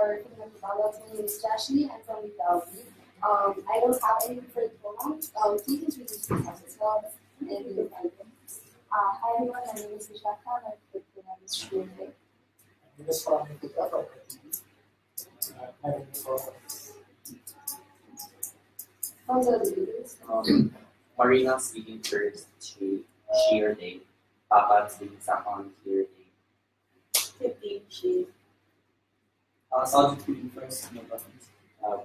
or economic development in Ashley. I'm from Ethiopia. I don't have any preferred pronoun. Please introduce yourself as well. Hi everyone, my name is Vishaka. My preferred pronoun is she and they. My name is From the leaders. Marina speaking first, she or they. Papa speaking second, he or they. 15, she. Sajid speaking first, no preference.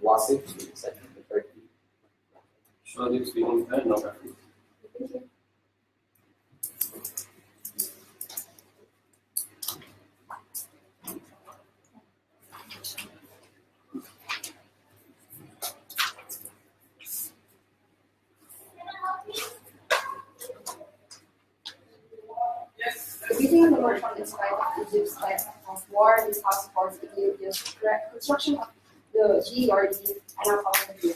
Wasif speaking second, the third. Shadip speaking third, no preference. Thank you. The beginning of the work from inspired of Egypt's life of war, this house supports Ethiopia's construction of the GERD and our following the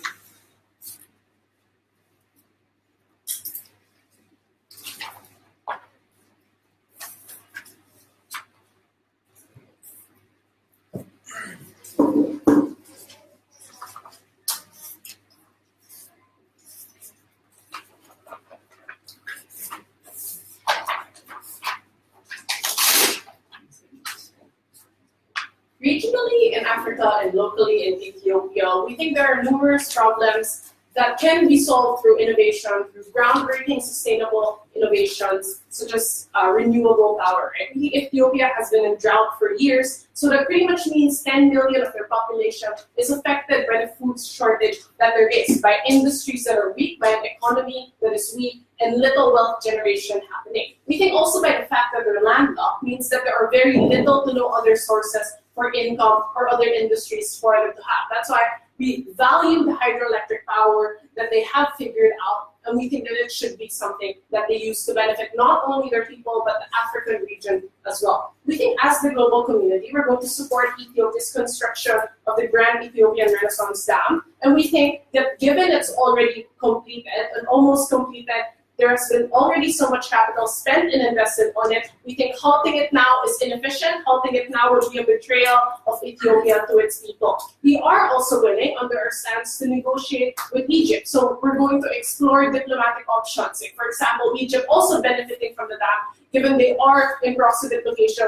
Regionally in Africa and locally in Ethiopia, we think there are numerous problems that can be solved through innovation, through groundbreaking sustainable innovations, such as renewable power. And Ethiopia has been in drought for years, so that pretty much means 10 million of their population is affected by the food shortage that there is, by industries that are weak, by an economy that is weak, and little wealth generation happening. We think also by the fact that they're landlocked means that there are very little to no other sources for income or other industries for them to have. That's why we value the hydroelectric power that they have figured out, and we think that it should be something that they use to benefit not only their people, but the African region as well. We think as the global community, we're going to support Ethiopia's construction of the Grand Ethiopian Renaissance Dam, and we think that given it's already completed and almost completed, there has been already so much capital spent and invested on it. We think halting it now is inefficient. Halting it now would be a betrayal of Ethiopia to its people. We are also willing, under our stance, to negotiate with Egypt. So we're going to explore diplomatic options. Like, for example, Egypt also benefiting from the dam, given they are in cross-duplication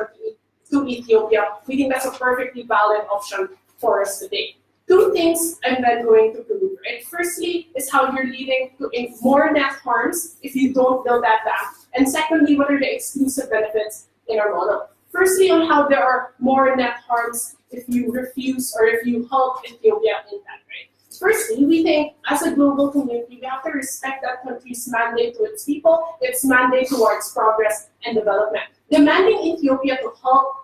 to Ethiopia. We think that's a perfectly valid option for us today. Two things I'm then going to prove, right? Firstly is how you're leading to more net harms if you don't build that dam. And secondly, what are the exclusive benefits in our model? Firstly, on how there are more net harms if you refuse or if you help Ethiopia in that, right? Firstly, we think as a global community, we have to respect that country's mandate to its people, its mandate towards progress and development. Demanding Ethiopia to help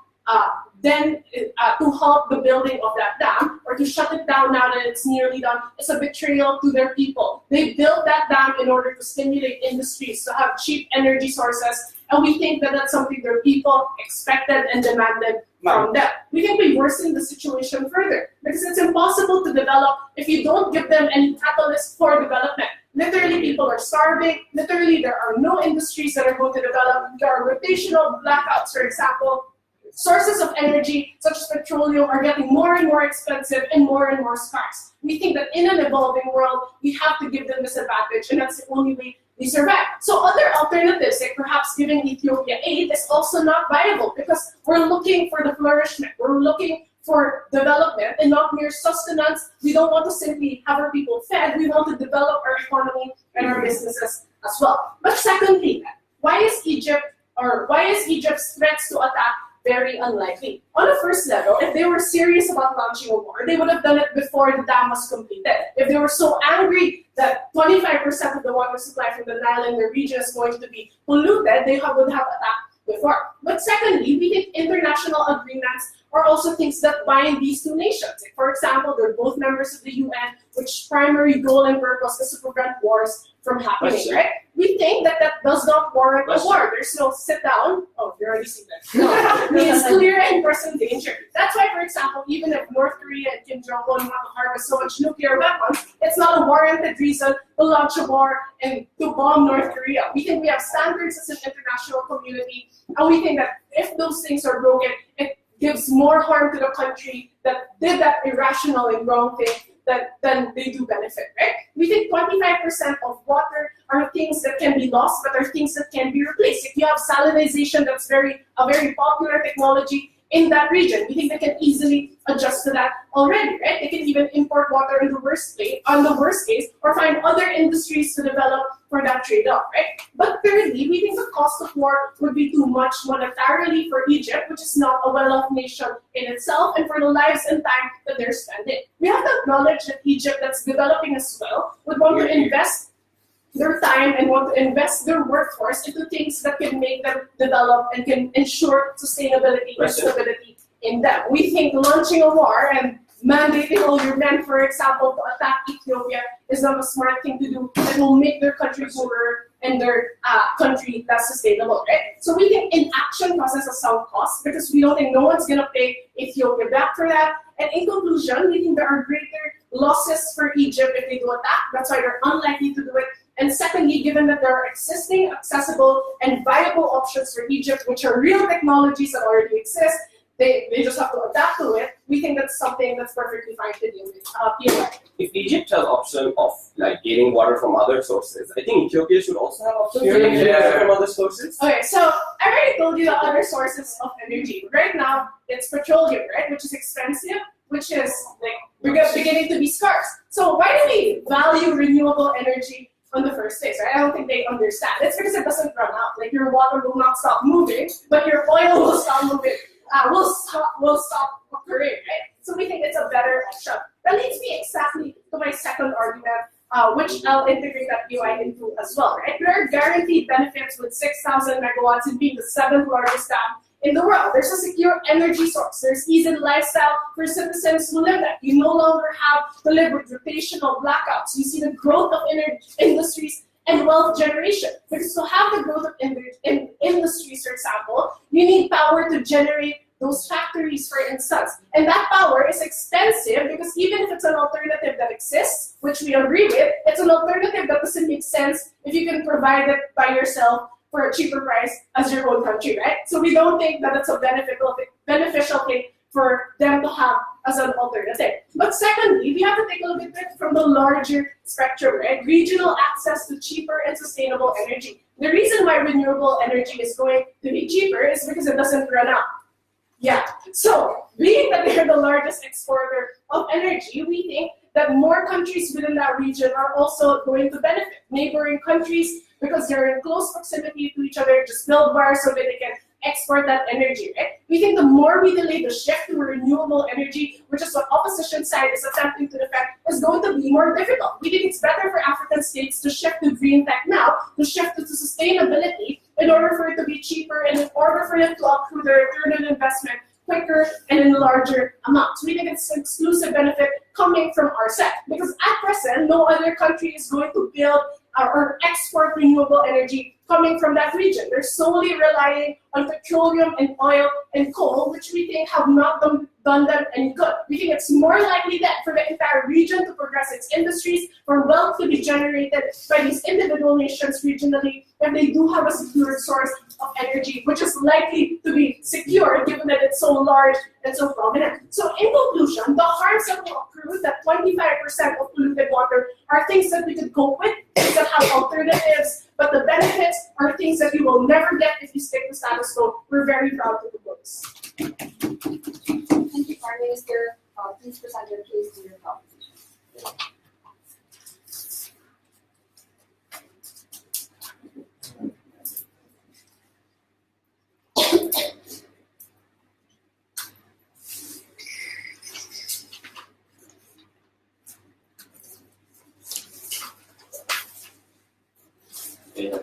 to help the building of that dam or to shut it down now that it's nearly done is a betrayal to their people. They built that dam in order to stimulate industries, to have cheap energy sources, and we think that that's something their people expected and demanded from them. We think we worsen the situation further because it's impossible to develop if you don't give them any catalyst for development. Literally, people are starving. Literally, there are no industries that are going to develop. There are rotational blackouts, for example. Sources of energy, such as petroleum, are getting more and more expensive and more scarce. We think that in an evolving world, we have to give them this advantage, and that's the only way we survive. So other alternatives, like perhaps giving Ethiopia aid, is also not viable because we're looking for the flourishment. We're looking for development and not mere sustenance. We don't want to simply have our people fed. We want to develop our economy and our businesses as well. But secondly, why is Egypt's threats to attack very unlikely? On the first level, if they were serious about launching a war, they would have done it before the dam was completed. If they were so angry that 25% of the water supply from the Nile in the region is going to be polluted, they would have attacked before. But secondly, we think international agreements are also things that bind these two nations. Like, for example, they're both members of the UN, which primary goal and purpose is to prevent wars from happening, right? We think that that does not warrant a war. There's no sit down. Oh, you're already seeing that. No, it means clear and present danger. That's why, for example, even if North Korea and Kim Jong-un want to harvest so much nuclear weapons, it's not a warranted reason to launch a war and to bomb North Korea. We think we have standards as an international community, and we think that if those things are broken, it gives more harm to the country that did that irrational and wrong thing than they do benefit, right? We think 25% of water are things that can be lost, but are things that can be replaced. If you have salinization, that's a very popular technology in that region. We think they can easily adjust to that already, right? They can even import water in the worst case, or find other industries to develop for that trade-off, right? But thirdly, we think the cost of war would be too much monetarily for Egypt, which is not a well-off nation in itself, and for the lives and time that they're spending. We have to acknowledge that Egypt, that's developing as well, would want to invest their time and want to invest their workforce into things that can make them develop and can ensure sustainability and stability in them. We think launching a war and mandating all your men, for example, to attack Ethiopia is not a smart thing to do. It will make their country poorer and their country less sustainable, right? So we think inaction causes a sunk cost because we don't think no one's going to pay Ethiopia back for that. And in conclusion, we think there are greater losses for Egypt if they do attack. That's why they're unlikely to do it. And secondly, given that there are existing, accessible, and viable options for Egypt, which are real technologies that already exist, they just have to adapt to it. We think that's something that's perfectly fine to deal with. If Egypt has option of like getting water from other sources, I think Ethiopia should also have option of getting water from other sources. Okay, so I already told you the other sources of energy. Right now, it's petroleum, right, which is expensive, which is like beginning to be scarce. So why do we value renewable energy on the first place, right? I don't think they understand. It's because it doesn't run out. Like your water will not stop moving, but your oil will stop moving. Will stop occurring, right? So we think it's a better option. That leads me exactly to my second argument, which I'll integrate that UI into as well, right? There are guaranteed benefits with 6,000 megawatts in being the 7th largest dam in the world. There's a secure energy source. There's easy lifestyle for citizens who live there. You no longer have to live with rotational blackouts. You see the growth of industries and wealth generation. Because to have the growth of industries, for example, you need power to generate those factories, for instance. And that power is expensive because even if it's an alternative that exists, which we agree with, it's an alternative that doesn't make sense if you can provide it by yourself for a cheaper price as your own country, right? So we don't think that it's a beneficial thing for them to have as an alternative. But secondly, we have to take a look at it from the larger spectrum, right? Regional access to cheaper and sustainable energy. The reason why renewable energy is going to be cheaper is because it doesn't run out. Yeah, so being that they're the largest exporter of energy, we think that more countries within that region are also going to benefit. Neighboring countries, because they're in close proximity to each other, just build bars so that they can export that energy, right? We think the more we delay the shift to renewable energy, which is what opposition side is attempting to defend, is going to be more difficult. We think it's better for African states to shift to green tech now, to shift to sustainability, in order for it to be cheaper and in order for them to accrue their return on investment quicker and in larger amounts. We think it's an exclusive benefit coming from our side. Because at present, no other country is going to build or export renewable energy coming from that region. They're solely relying on petroleum and oil and coal, which we think have not done them any good. We think it's more likely that for the entire region to progress its industries, for wealth to be generated by these individual nations regionally, if they do have a secure source of energy, which is likely to be secure given that it's so large and so prominent. So in conclusion, the harms that will accrue, that 25% of polluted water, are things that we could cope with, things that have alternatives, but the benefits are things that you will never get if you stick to status quo. We're very proud to propose. Thank you, Prime Minister. Please present your case to your proposition. Yeah.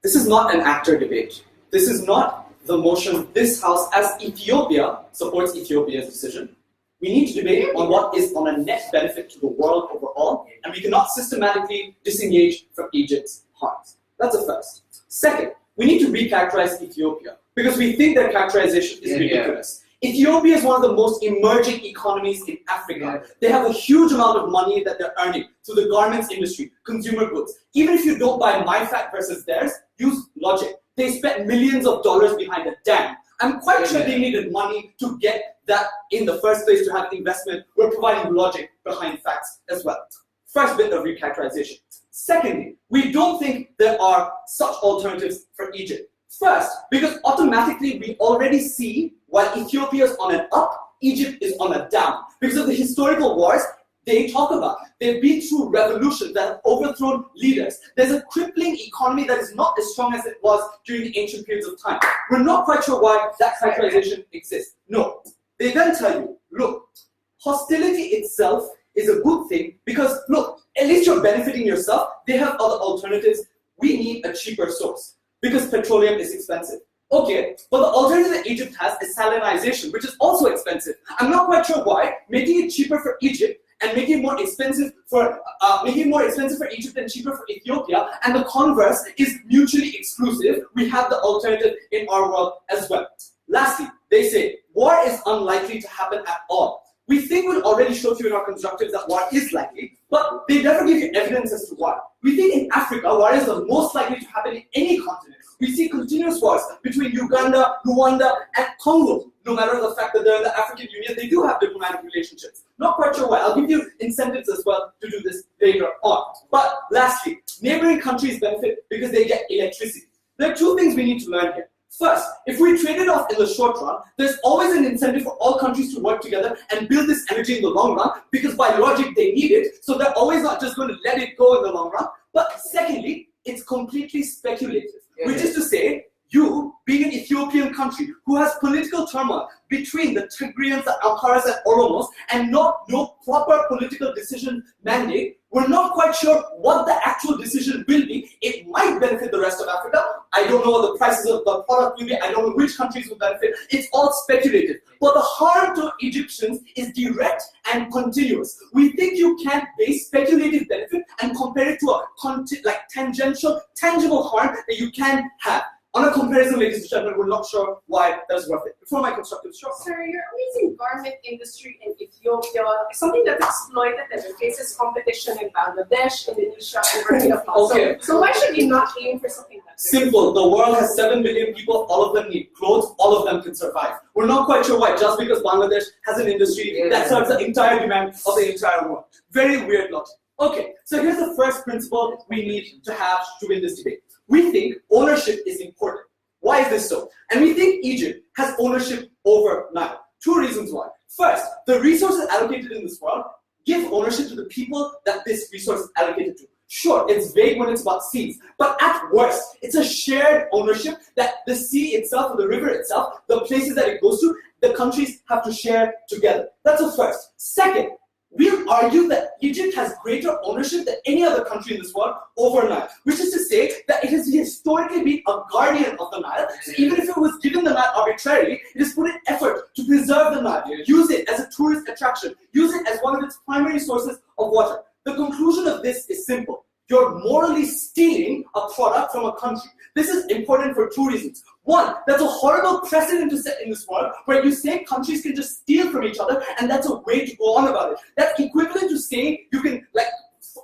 This is not an actor debate. This is not the motion this House, as Ethiopia supports Ethiopia's decision. We need to debate on what is on a net benefit to the world overall, and we cannot systematically disengage from Egypt's harms. That's a first. Second, we need to recharacterize Ethiopia, because we think their characterization is ridiculous. Ethiopia is one of the most emerging economies in Africa. They have a huge amount of money that they're earning through the garments industry, consumer goods. Even if you don't buy my fact versus theirs, use logic. They spent millions of dollars behind a dam. I'm quite sure they needed money to get that in the first place, to have investment. We're providing logic behind facts as well. First bit of recharacterization. Secondly, we don't think there are such alternatives for Egypt. First, because automatically we already see while Ethiopia is on an up, Egypt is on a down. Because of the historical wars they talk about. They've been through revolutions that have overthrown leaders. There's a crippling economy that is not as strong as it was during the ancient periods of time. We're not quite sure why that characterization exists. No. They then tell you, look, hostility itself is a good thing because, look, at least you're benefiting yourself. They have other alternatives. We need a cheaper source because petroleum is expensive. Okay, but the alternative that Egypt has is salinization, which is also expensive. I'm not quite sure why. Making it cheaper for Egypt and making it more expensive for Egypt and cheaper for Ethiopia, and the converse is mutually exclusive. We have the alternative in our world as well. Lastly, they say war is unlikely to happen at all. We think we'll already show you in our constructives that war is likely, but they never give you evidence as to why. We think in Africa, war is the most likely to happen in any continent. We see continuous wars between Uganda, Rwanda, and Congo. No matter the fact that they're in the African Union, they do have diplomatic relationships. Not quite sure why. I'll give you incentives as well to do this later on. But lastly, neighboring countries benefit because they get electricity. There are two things we need to learn here. First, if we trade it off in the short run, there's always an incentive for all countries to work together and build this energy in the long run, because by logic they need it, so they're always not just going to let it go in the long run. But secondly, it's completely speculative, which is to say, you, being an Ethiopian country who has political turmoil between the Tigrayans, the Amharas, and Oromos, and no proper political decision mandate, we're not quite sure what the actual decision will be. It might benefit the rest of Africa. I don't know what the prices of the product will be. I don't know which countries will benefit. It's all speculative. But the harm to Egyptians is direct and continuous. We think you can't base speculative benefit and compare it to a tangential, tangible harm that you can have. On a comparison, ladies and gentlemen, we're not sure why that's worth it. Before my constructive show. Sir, your amazing garment industry in Ethiopia is something that's exploited and it faces competition in Bangladesh, Indonesia, and Burkina Faso. Okay. So why should you not aim for something that's simple? The world has 7 billion people. All of them need clothes. All of them can survive. We're not quite sure why, just because Bangladesh has an industry that serves the entire demand of the entire world. Very weird logic. Okay, so here's the first principle we need to have to win this debate. We think ownership is important. Why is this so? And we think Egypt has ownership over Nile. Two reasons why. First, the resources allocated in this world give ownership to the people that this resource is allocated to. Sure, it's vague when it's about seas, but at worst, it's a shared ownership that the sea itself or the river itself, the places that it goes to, the countries have to share together. That's the first. Second, we'll argue that Egypt has greater ownership than any other country in this world over Nile, which is to say that it has historically been a guardian of the Nile. So even if it was given the Nile arbitrarily, it has put in effort to preserve the Nile, use it as a tourist attraction, use it as one of its primary sources of water. The conclusion of this is simple. You're morally stealing a product from a country. This is important for two reasons. One, that's a horrible precedent to set in this world where you say countries can just steal from each other and that's a way to go on about it. That's equivalent to saying you can,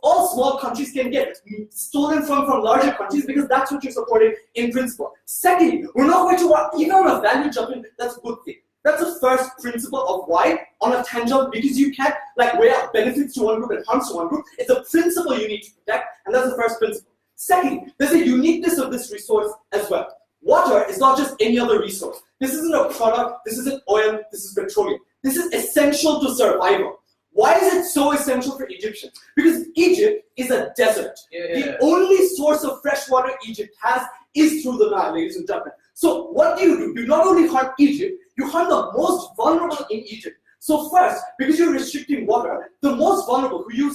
all small countries can get stolen from larger countries because that's what you're supporting in principle. Secondly, we're not going to want, even on a value judgment, that's a good thing. That's the first principle of why on a tangent, because you can't weigh out benefits to one group and harms to one group. It's a principle you need to protect, and that's the first principle. Secondly, there's a uniqueness of this resource as well. Water is not just any other resource. This isn't a product, this isn't oil, this is petroleum. This is essential to survival. Why is it so essential for Egyptians? Because Egypt is a desert. The only source of fresh water Egypt has is through the Nile, ladies and gentlemen. So what do? You not only harm Egypt, you harm the most vulnerable in Egypt. So first, because you're restricting water, the most vulnerable who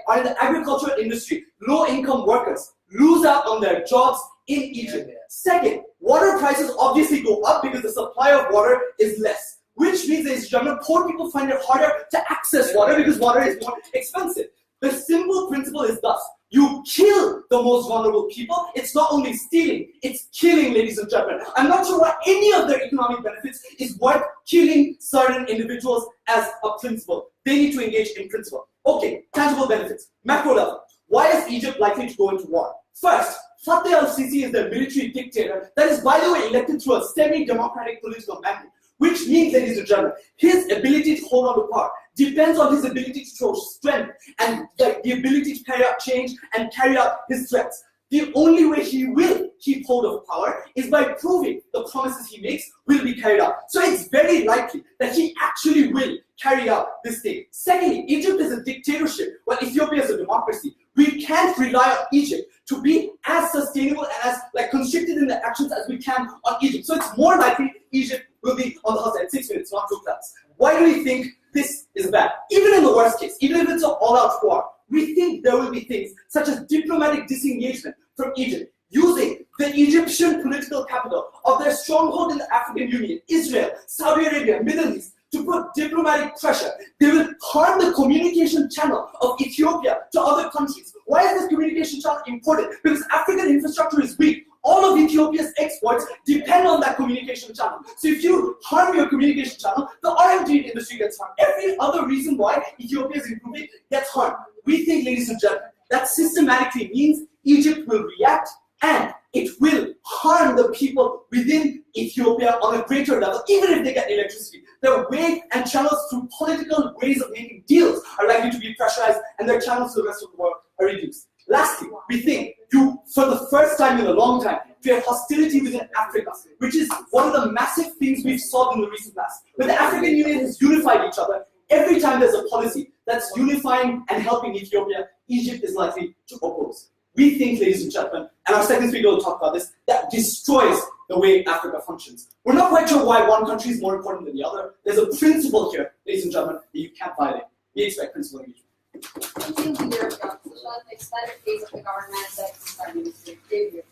are in the agricultural industry, low-income workers, lose out on their jobs in Egypt. Second, water prices obviously go up because the supply of water is less, which means, ladies and gentlemen, poor people find it harder to access water because water is more expensive. The simple principle is thus: you kill the most vulnerable people. It's not only stealing, it's killing, ladies and gentlemen. I'm not sure why any of their economic benefits is worth killing certain individuals as a principle. They need to engage in principle. Okay, tangible benefits, macro level. Why is Egypt likely to go into war? First, Fattah al-Sisi is the military dictator that is, by the way, elected through a semi-democratic political mandate, which means, ladies and gentlemen, his ability to hold on to power depends on his ability to show strength and the ability to carry out change and carry out his threats. The only way he will keep hold of power is by proving the promises he makes will be carried out. So it's very likely that he actually will carry out this thing. Secondly, Egypt is a dictatorship, while Ethiopia is a democracy. We can't rely on Egypt to be as sustainable and as constricted in the actions as we can on Egypt. So it's more likely Egypt will be on the hot side. 6 minutes, not 2 claps. Why do we think this is bad? Even in the worst case, even if it's an all-out war, we think there will be things such as diplomatic disengagement from Egypt, using the Egyptian political capital of their stronghold in the African Union, Israel, Saudi Arabia, Middle East, to put diplomatic pressure. They will harm the communication channel of Ethiopia to other countries. Why is this communication channel important? Because African infrastructure is weak. All of Ethiopia's exports depend on that communication channel. So if you harm your communication channel, the RMG industry gets harmed. Every other reason why Ethiopia is improving gets harmed. We think, ladies and gentlemen, that systematically means Egypt will react and it will harm the people within Ethiopia on a greater level, even if they get electricity. Their way and channels through political ways of making deals are likely to be pressurized, and their channels to the rest of the world are reduced. Lastly, we think for the first time in a long time, we have hostility within Africa, which is one of the massive things we've solved in the recent past. When the African Union has unified each other, every time there's a policy that's unifying and helping Ethiopia, Egypt is likely to oppose. We think, ladies and gentlemen, and our second speaker will talk about this, that destroys the way Africa functions. We're not quite sure why one country is more important than the other. There's a principle here, ladies and gentlemen, that you can't violate. We expect principle engagement. Continuing the European position, extended phase of the government that is Prime Minister David.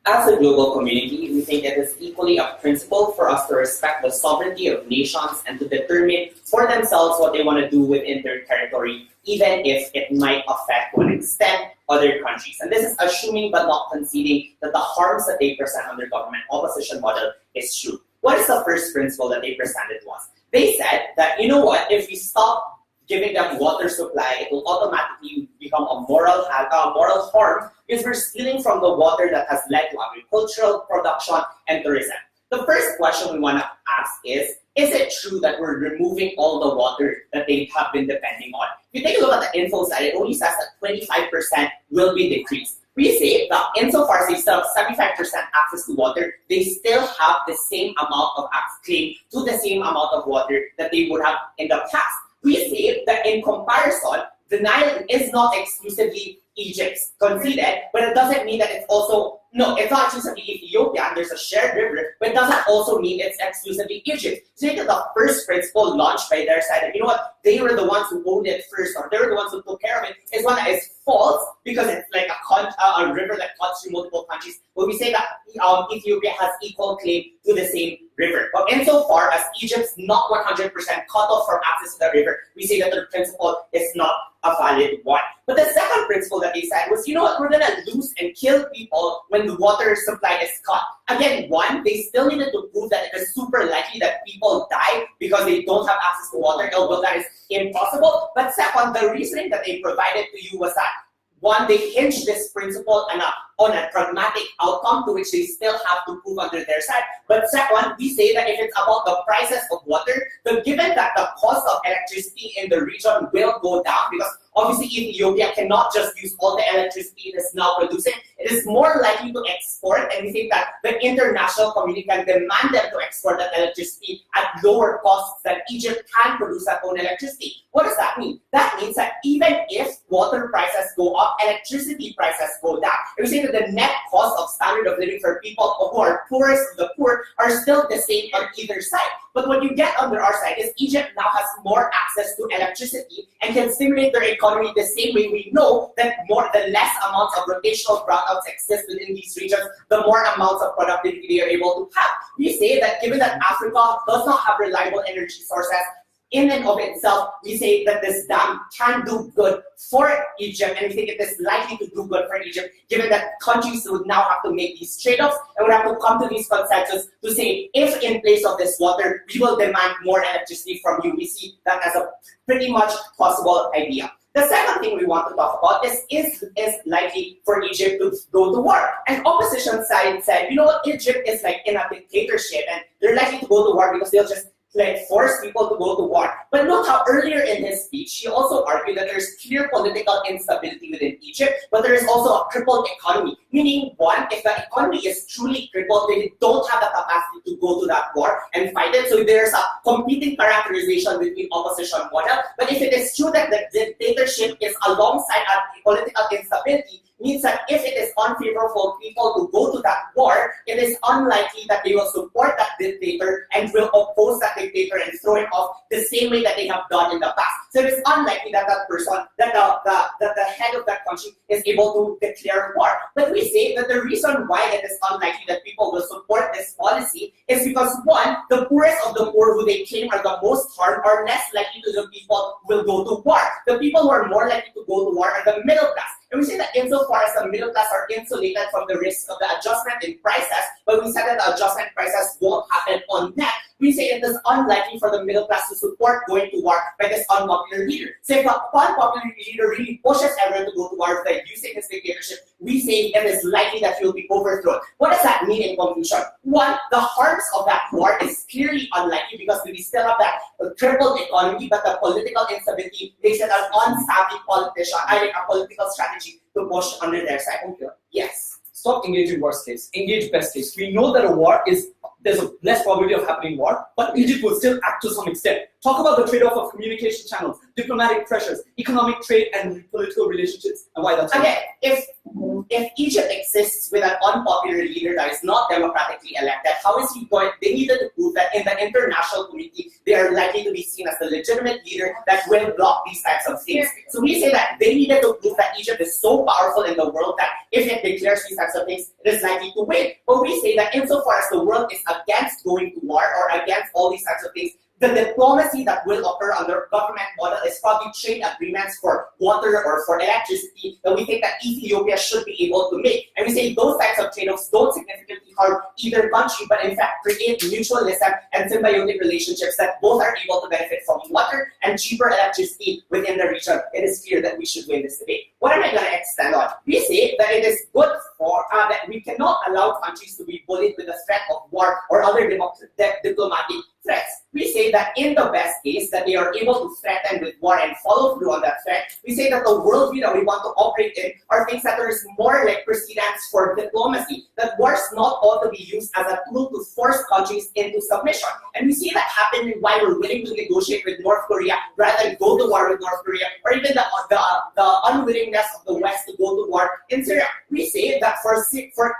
As a global community, we think it is equally a principle for us to respect the sovereignty of nations and to determine for themselves what they want to do within their territory, even if it might affect, to an extent, other countries. And this is assuming but not conceding that the harms that they present on their government opposition model is true. What is the first principle that they presented to us? They said that, you know what, if we stop giving them water supply, it will automatically become a moral harm because we're stealing from the water that has led to agricultural production and tourism. The first question we want to ask is it true that we're removing all the water that they have been depending on? If you take a look at the info side, it only says that 25% will be decreased. We say that insofar as they still have 75% access to water, they still have the same amount of claim to the same amount of water that they would have in the past. We say that in comparison, the Nile is not exclusively Egypt's conceded, but it doesn't mean that it's also, no, it's not exclusively Ethiopia, and there's a shared river, but it doesn't also mean it's exclusively Egypt. So you get the first principle launched by their side, and you know what, they were the ones who owned it first, or they were the ones who took care of it, is one that is false, because it's like a river that cuts through multiple countries. But we say that Ethiopia has equal claim to the same river. But insofar as Egypt's not 100% cut off from access to the river, we say that the principle is not a valid one. But the second principle that they said was, you know what, we're going to lose and kill people when the water supply is cut. Again, one, they still needed to prove that it is super likely that people die because they don't have access to water, although that is impossible. But second, the reasoning that they provided to you was that, one, they hinged this principle on a pragmatic outcome to which they still have to prove under their side. But second, we say that if it's about the prices of water, then given that the cost of electricity in the region will go down, because obviously Ethiopia cannot just use all the electricity it is now producing, it is more likely to export, and we think that the international community can demand them to export that electricity at lower costs than Egypt can produce their own electricity. What does that mean? That means that even if water prices go up, electricity prices go down. And we say that the net cost of standard of living for people who are poorest of the poor are still the same on either side. But what you get under our side is Egypt now has more access to electricity and can stimulate their economy the same way we know that the less amounts of rotational brownouts exist within these regions, the more amounts of productivity they are able to have. We say that given that Africa does not have reliable energy sources, in and of itself, we say that this dam can do good for Egypt, and we think it is likely to do good for Egypt, given that countries would now have to make these trade-offs and would have to come to these consensus to say, if in place of this water, we will demand more electricity from you. We see that as a pretty much possible idea. The second thing we want to talk about is likely for Egypt to go to war. And opposition side said, you know what, Egypt is like in a dictatorship, and they're likely to go to war because they'll just force people to go to war. But note how earlier in his speech, he also argued that there's clear political instability within Egypt, but there is also a crippled economy. Meaning, one, if the economy is truly crippled, they don't have the capacity to go to that war and fight it. So there's a competing characterization between opposition model. But if it is true that the dictatorship is alongside a political instability, means that if it is unfavorable for people to go to that war, it is unlikely that they will support that dictator and will oppose that dictator and throw him off the same way that they have done in the past. So it is unlikely that that person, that the head of that country is able to declare war. But we say that the reason why it is unlikely that people will support this policy is because, one, the poorest of the poor who they claim are the most harmed are less likely to the people who will go to war. The people who are more likely to go to war are the middle class. And we say that insofar as the middle class are insulated from the risk of the adjustment in prices, but we said that the adjustment prices won't happen on net, we say it is unlikely for the middle class to support going to war by this unpopular leader. So if the unpopular leader really pushes everyone to go to war by using his dictatorship, we say it is likely that he will be overthrown. What does that mean in conclusion? One, the harms of that war is clearly unlikely because we still have that crippled economy, but the political instability makes it an unsavvy politician, a political strategy to push under their side. Okay. Yes. Stop engaging worst case, engage best case. We know that there's a less probability of happening war, but Egypt will still act to some extent. Talk about the trade-off of communication channels, diplomatic pressures, economic trade, and political relationships, and why that's okay. If Egypt exists with an unpopular leader that is not democratically elected, how is he going? They needed to prove that in the international community, they are likely to be seen as the legitimate leader that will block these types of things. So we say that they needed to prove that Egypt is so powerful in the world that if it declares these types of things, it is likely to win. But we say that insofar as the world is against going to war or against all these types of things, the diplomacy that will occur under government model is probably trade agreements for water or for electricity that we think that Ethiopia should be able to make. And we say those types of trade-offs don't significantly harm either country, but in fact create mutualism and symbiotic relationships that both are able to benefit from water and cheaper electricity within the region. It is clear that we should win this debate. What am I going to extend on? We say that it is good for that we cannot allow countries to be bullied with the threat of war or other diplomatic threats. We say that in the best case that they are able to threaten with war and follow through on that threat. We say that the worldview that we want to operate in are things that there is more like precedence for diplomacy, that wars not ought to be used as a tool to force countries into submission. And we see that happening why we're willing to negotiate with North Korea rather than go to war with North Korea, or even the unwillingness of the West to go to war in Syria. We say that for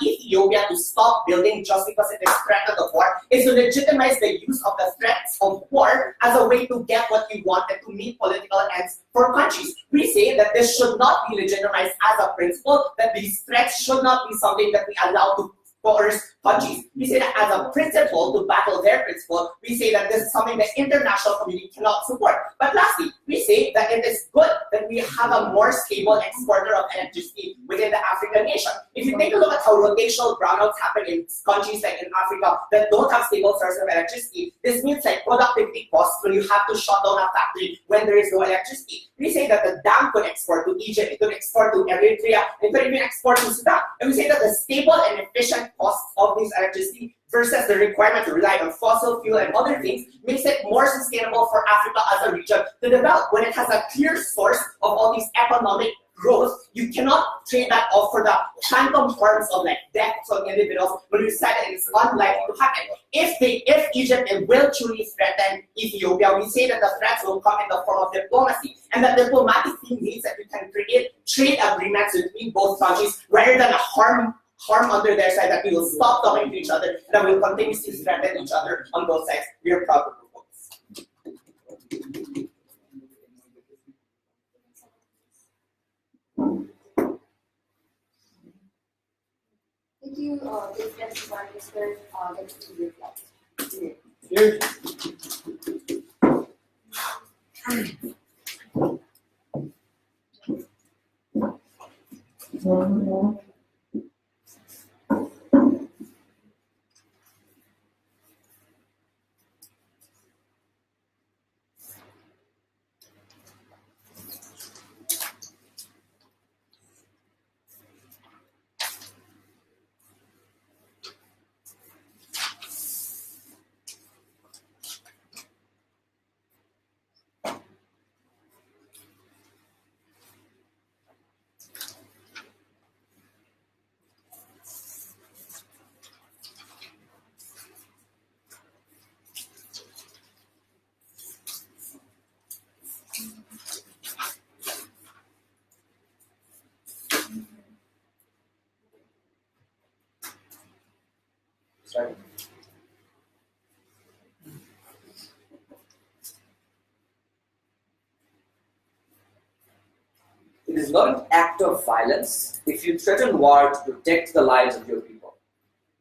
Ethiopia to stop building just because it is threatened of war is to legitimize the use of the threats of war as a way to get what you want and to meet political ends for countries. We say that this should not be legitimized as a principle, that these threats should not be something that we allow to poorest countries. We say that as a principle to battle their principle, we say that this is something the international community cannot support. But lastly, we say that it is good that we have a more stable exporter of electricity within the African nation. If you take a look at how rotational brownouts happen in countries like in Africa that don't have stable sources of electricity, this means like productivity costs when you have to shut down a factory when there is no electricity. We say that the dam could export to Egypt, it could export to Eritrea, it could even export to Sudan. And we say that the stable and efficient costs of this electricity versus the requirement to rely on fossil fuel and other things makes it more sustainable for Africa as a region to develop. When it has a clear source of all these economic growth, you cannot trade that off for the phantom forms of like death on individuals when you said it is unlikely to happen. If Egypt will truly threaten Ethiopia, we say that the threats will come in the form of diplomacy, and that diplomatic thing means that we can create trade agreements between both countries rather than a harm under their side, that we will stop talking to each other and that we will continuously threaten each other on both sides. We are proud to propose. Thank you, Defense Prime Minister. Thank you for your flight. Sorry. It is not an act of violence if you threaten war to protect the lives of your people.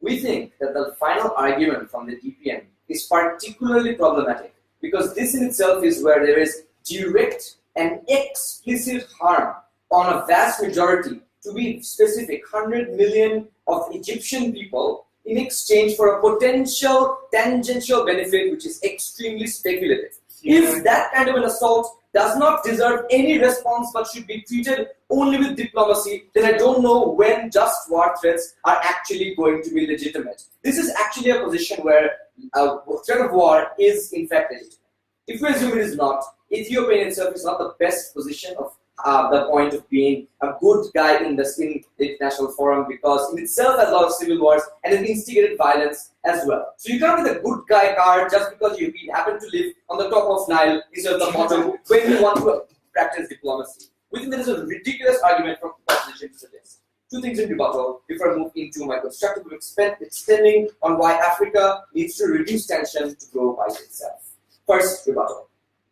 We think that the final argument from the DPN is particularly problematic because this in itself is where there is direct and explicit harm on a vast majority, to be specific, 100 million of Egyptian people in exchange for a potential tangential benefit which is extremely speculative. If that kind of an assault does not deserve any response but should be treated only with diplomacy, then I don't know when just war threats are actually going to be legitimate. This is actually a position where a threat of war is in fact legitimate. If we assume it is not, Ethiopia in itself is not the best position of the point of being a good guy in the international forum, because in itself has a lot of civil wars and has instigated violence as well. So you can't get a good guy card just because you happen to live on the top of Nile instead of the bottom when you want to practice diplomacy. We think there is a ridiculous argument from opposition to suggest. Two things in rebuttal before I move into my constructive extending on why Africa needs to reduce tension to grow by itself. First, rebuttal.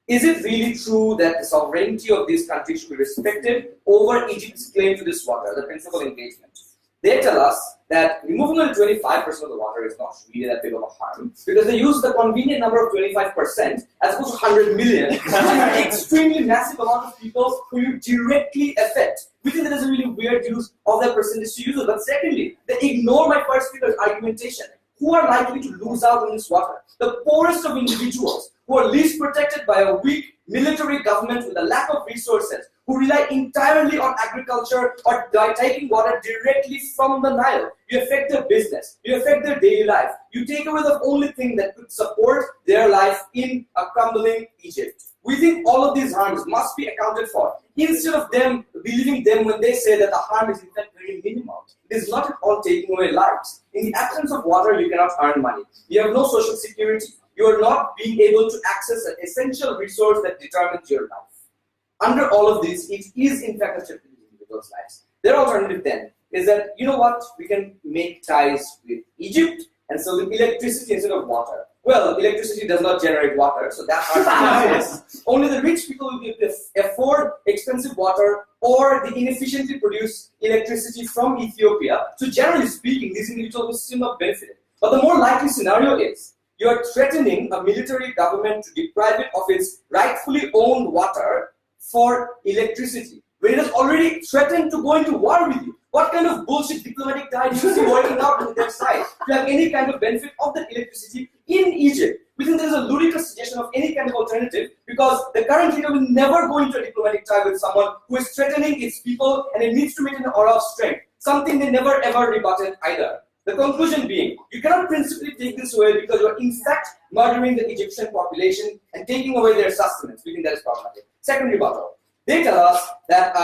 Is it really true that the sovereignty of these countries should be respected over Egypt's claim to this water, the principal engagement? They tell us that removing only 25% of the water is not really that big of a harm, because they use the convenient number of 25% as opposed to 100 million, an extremely massive amount of people who you directly affect. We think that is a really weird use of that percentage to use it. But secondly, they ignore my first speaker's argumentation. Who are likely to lose out on this water? The poorest of individuals who are least protected by a weak military government with a lack of resources, who rely entirely on agriculture or by taking water directly from the Nile. You affect their business, you affect their daily life. You take away the only thing that could support their life in a crumbling Egypt. We think all of these harms must be accounted for, instead of them believing them when they say that the harm is in fact very minimal. It is not at all taking away lives. In the absence of water, you cannot earn money. You have no social security. You are not being able to access an essential resource that determines your life. Under all of this, it is in fact a threat to individuals' lives. Their alternative then is that, you know what, we can make ties with Egypt and sell them electricity instead of water. Well, electricity does not generate water, so that hardly exists. Only the rich people will be able to afford expensive water or the inefficiently produced electricity from Ethiopia. So generally speaking, these individuals will still not benefit. But the more likely scenario is, you are threatening a military government to deprive it of its rightfully owned water for electricity, when it has already threatened to go into war with you. What kind of bullshit diplomatic tie do you see working out on their side to have any kind of benefit of that electricity in Egypt? We think there is a ludicrous suggestion of any kind of alternative, because the current leader will never go into a diplomatic tie with someone who is threatening its people, and it needs to maintain an aura of strength, something they never ever rebutted either. The conclusion being, you cannot principally take this away because you are in fact murdering the Egyptian population and taking away their sustenance. We think that is problematic. Second rebuttal. They tell us that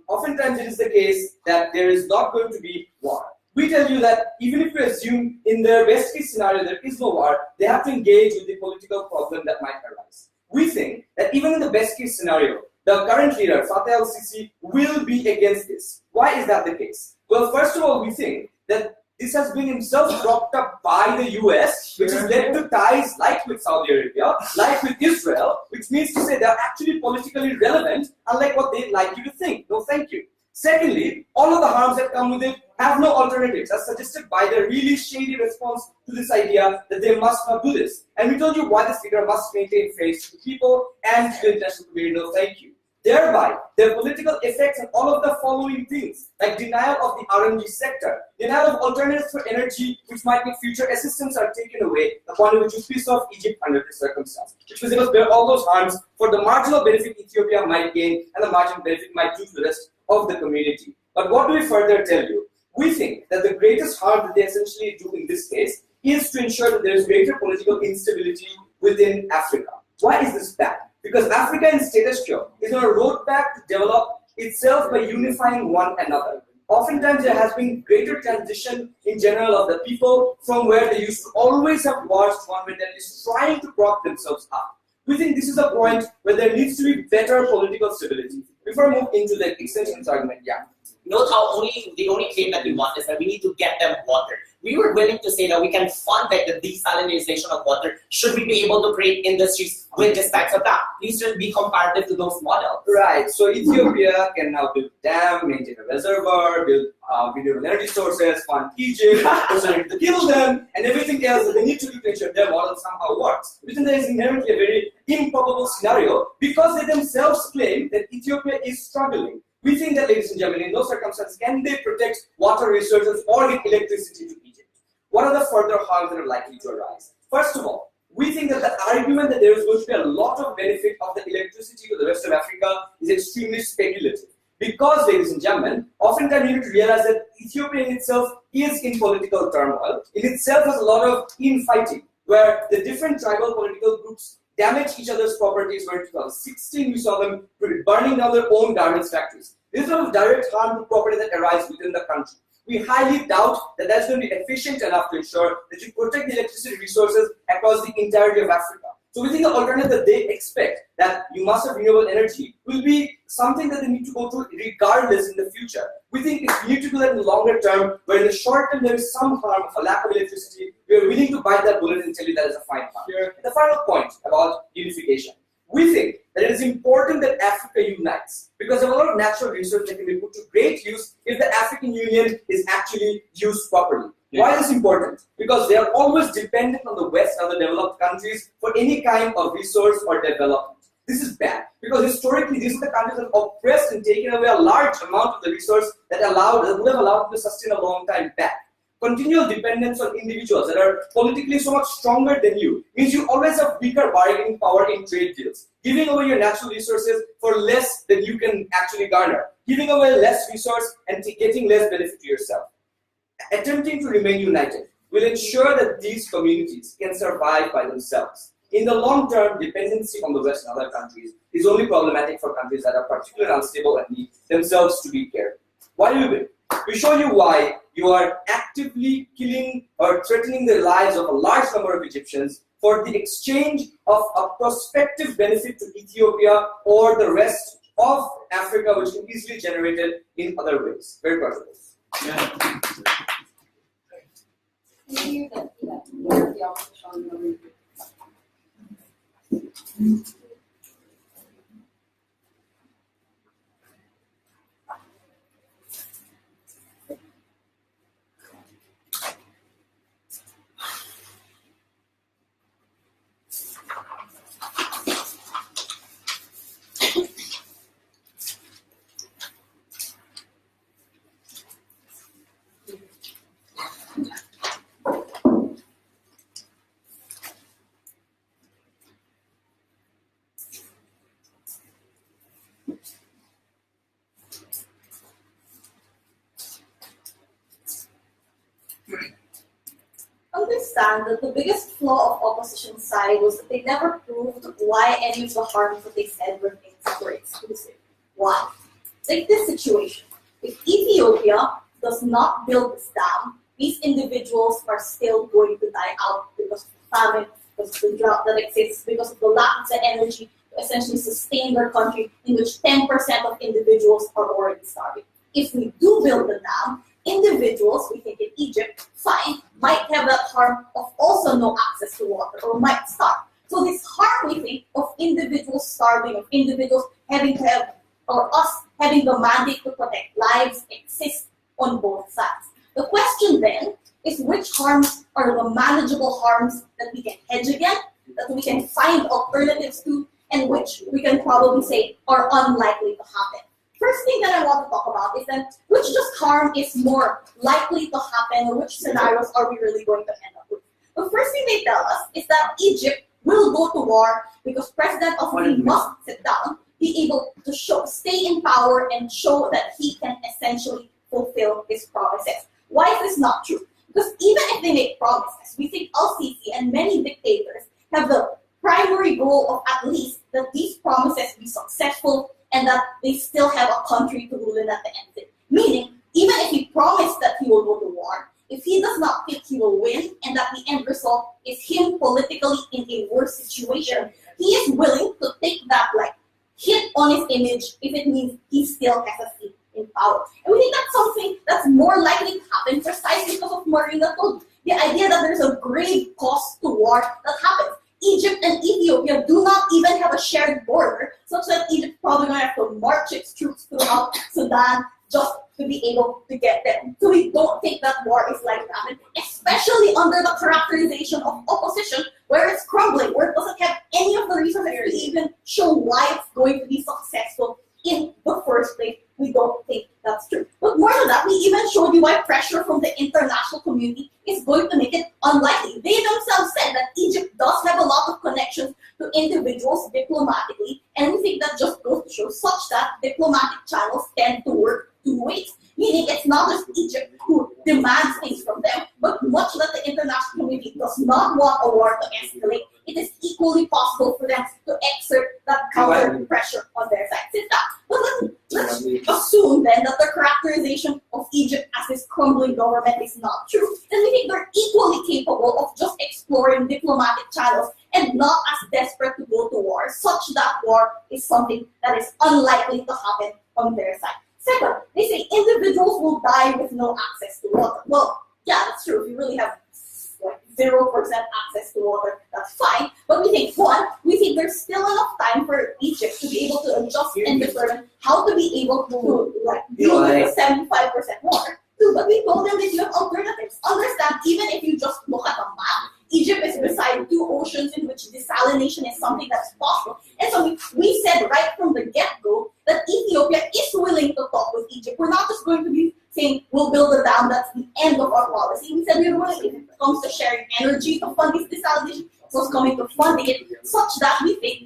oftentimes it is the case that there is not going to be war. We tell you that even if we assume in their best case scenario there is no war, they have to engage with the political problem that might arise. We think that even in the best case scenario, the current leader, Fateh al-Sisi, will be against this. Why is that the case? Well, first of all, we think that this has been himself propped up by the US, which has led to ties like with Saudi Arabia, like with Israel, which means to say they're actually politically relevant, unlike what they'd like you to think. No, thank you. Secondly, all of the harms that come with it have no alternatives, as suggested by the really shady response to this idea that they must not do this. And we told you why this leader must maintain faith to the people and to the international community. No, thank you. Thereby, their political effects and all of the following things, like denial of the RMG sector, denial of alternatives for energy, which might make future assistance are taken away, the point at which you piss off Egypt under this circumstance, which was able to bear all those harms for the marginal benefit Ethiopia might gain and the marginal benefit might do to the rest of the community. But what do we further tell you? We think that the greatest harm that they essentially do in this case is to ensure that there is greater political instability within Africa. Why is this bad? Because Africa in status quo is on a roadmap to develop itself by unifying one another. Oftentimes there has been greater transition in general of the people from where they used to always have wars to one where they're just trying to prop themselves up. We think this is a point where there needs to be better political stability. Before I move into the extensions argument, Note how the only claim that we want is that we need to get them water. We were willing to say that we can fund like the desalinization of water should we be able to create industries with this types of that. These should be comparative to those models. Right, so Ethiopia can now build a dam, maintain a reservoir, build renewable energy sources, fund Egypt, to kill them, and everything else that they need to do to ensure their model somehow works. We think there is inherently a very improbable scenario because they themselves claim that Ethiopia is struggling. We think that, ladies and gentlemen, in those circumstances, can they protect water resources or get electricity to Egypt? What are the further harms that are likely to arise? First of all, we think that the argument that there is going to be a lot of benefit of the electricity to the rest of Africa is extremely speculative. Because, ladies and gentlemen, oftentimes you need to realize that Ethiopia in itself is in political turmoil. It itself has a lot of infighting, where the different tribal political groups damage each other's properties, where in 2016 we saw them burning down their own garments factories. This is of direct harm to property that arises within the country. We highly doubt that that's going to be efficient enough to ensure that you protect the electricity resources across the entirety of Africa. So we think the alternative that they expect, that you must have renewable energy, will be something that they need to go through regardless in the future. We think if we need to do that in the longer term, where in the short term there is some harm of a lack of electricity, we are willing to bite that bullet and tell you that is a fine harm. Here, the final point about unification. We think that it is important that Africa unites because there are a lot of natural resources that can be put to great use if the African Union is actually used properly. Yeah. Why is this important? Because they are always dependent on the West and other developed countries for any kind of resource or development. This is bad because historically these are the countries that have oppressed and taken away a large amount of the resource that would have allowed them to sustain a long time back. Continual dependence on individuals that are politically so much stronger than you means you always have weaker bargaining power in trade deals. Giving away your natural resources for less than you can actually garner. Giving away less resource and getting less benefit to yourself. Attempting to remain united will ensure that these communities can survive by themselves. In the long term, dependency on the West and other countries is only problematic for countries that are particularly unstable and need themselves to be cared. Why do we win? We show you why you are actively killing or threatening the lives of a large number of Egyptians for the exchange of a prospective benefit to Ethiopia or the rest of Africa, which can be easily generated in other ways. Very possible. Thank you. Understand that the biggest flaw of opposition side was that they never proved why any of the harms that they said were things were exclusive. Why? Take this situation. If Ethiopia does not build this dam, these individuals are still going to die out because of the famine, because of the drought that exists, because of the lack of the energy to essentially sustain their country, in which 10% of individuals are already starving. If we do build the dam, individuals, we think in Egypt, might have that harm of also no access to water or might starve. So this harm, we think, of individuals starving, of individuals having to have, or us having the mandate to protect lives, exists on both sides. The question then is which harms are the manageable harms that we can hedge against, that we can find alternatives to, and which we can probably say are unlikely to happen. First thing that I want to talk about is that which just harm is more likely to happen, or which scenarios are we really going to end up with. The first thing they tell us is that Egypt will go to war because President Al-Sisi must sit down, be able to stay in power and show that he can essentially fulfill his promises. Why is this not true? Because even if they make promises, we think Al-Sisi and many dictators have the primary goal of at least that these promises be successful and that they still have a country to rule in at the end of it. Meaning, even if he promised that he will go to war, if he does not think he will win and that the end result is him politically in a worse situation, he is willing to take that hit on his image if it means he still has a seat in power. And we think that's something that's more likely to happen precisely because of Marina told you. The idea that there's a grave cost to war that happens. Egypt and Ethiopia do not even have a shared border, such that Egypt probably going to have to march its troops throughout Sudan just to be able to get them. So we don't think that war is likely to happen, especially under the characterization of opposition, where it's crumbling, where it doesn't have any of the reasons to even show why it's going to be successful in the first place. We don't think that's true. But more than that, we even showed you why pressure from the international community is going to make it unlikely. They themselves said that Egypt does have a lot of connections to individuals diplomatically, and we think that just goes to show such that diplomatic channels tend to work two ways. Meaning it's not just Egypt who demands things from them, but much that the international community does not want a war to escalate, it is equally possible for them to exert that counter pressure on their side. Sit down. But let's assume then that the characterization of Egypt as this crumbling government is not true. Then we think they're equally capable of just exploring diplomatic channels and not as desperate to go to war, such that war is something that is unlikely to happen on their side. Second, they say individuals will die with no access to water. Well, yeah, that's true. If you really have 0% access to water, that's fine. But we think there's still enough time for Egypt to be able to adjust and determine how to be able to deal with the 75% water. But we told them that you have alternatives. Understand, even if you just look at the map, Egypt is beside two oceans in which desalination is something that's possible. And so we said right from the get-go that Ethiopia is willing to talk with Egypt. We're not just going to be saying we'll build a dam, that's the end of our policy. We said we're willing, if it comes to sharing energy to fund this desalination, so it's coming to funding it, such that we think